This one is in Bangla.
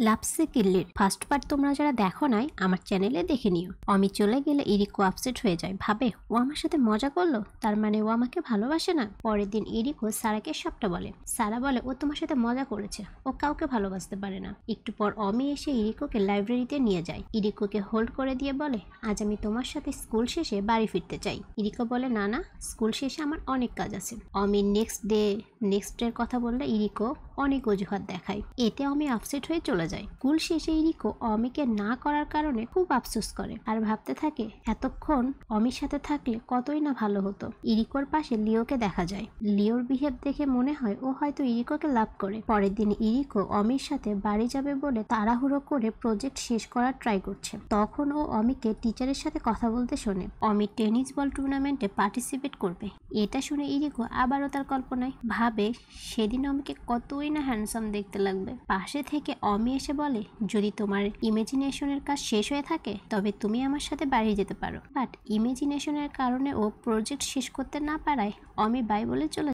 লাপসে কিল্লির ফার্স্ট পার্ট তোমরা যারা দেখো নাই আমার চ্যানেলে দেখে নিও। অমি চলে গেলে ইরিকো আপসেট হয়ে যায়, ভাবে ও আমার সাথে মজা করলো, তার মানে ও আমাকে ভালোবাসে না। পরের দিন ইরিকো সারাকে সবটা বলে। সারা বলে ও তোমার সাথে মজা করেছে, ও কাউকে ভালোবাসতে পারে না। একটু পর অমি এসে ইরিকোকে লাইব্রেরিতে নিয়ে যায়। ইরিকোকে হোল্ড করে দিয়ে বলে, আজ আমি তোমার সাথে স্কুল শেষে বাড়ি ফিরতে চাই। ইরিকো বলে, না না, স্কুল শেষে আমার অনেক কাজ আছে। অমি নেক্সট ডের কথা বললে ইরিকো অনেক অজুহাত দেখায়। এতে অমি আপসেট হয়ে চলে যায়। স্কুল শেষে ইরিকো অমিকে না করার কারণে খুব আফসোস করে আর ভাবতে থাকে এতক্ষণ অমির সাথে থাকলে কতই না ভালো হতো। ইরিকোর পাশে লিওকে দেখা যায়। লিওর বিহেভ দেখে মনে হয় ও হয়তো ইরিকোকে লাভ করে। পরের দিন ইরিকো অমির সাথে বাড়ি যাবে বলে তাড়াহুড়ো করে প্রজেক্ট শেষ করার ট্রাই করছে। তখন ও অমিকে টিচারের সাথে কথা বলতে শোনে অমি টেনিস বল টুর্নামেন্টে পার্টিসিপেট করবে। এটা শুনে ইরিকো আবারও তার কল্পনায় ভাবে সেদিন অমিকে কতই না হ্যান্ডসাম দেখতে লাগবে। পাশে থেকে অমি এসে বলে, যদি তোমার ইমাজিনেশনের কাজ শেষ হয়ে থাকে তবে তুমি আমার সাথে বাড়ি যেতে পারো। বাট ইমাজিনেশনের কারণে ও প্রজেক্ট শেষ করতে না পারায় অমি বাই বলে চলে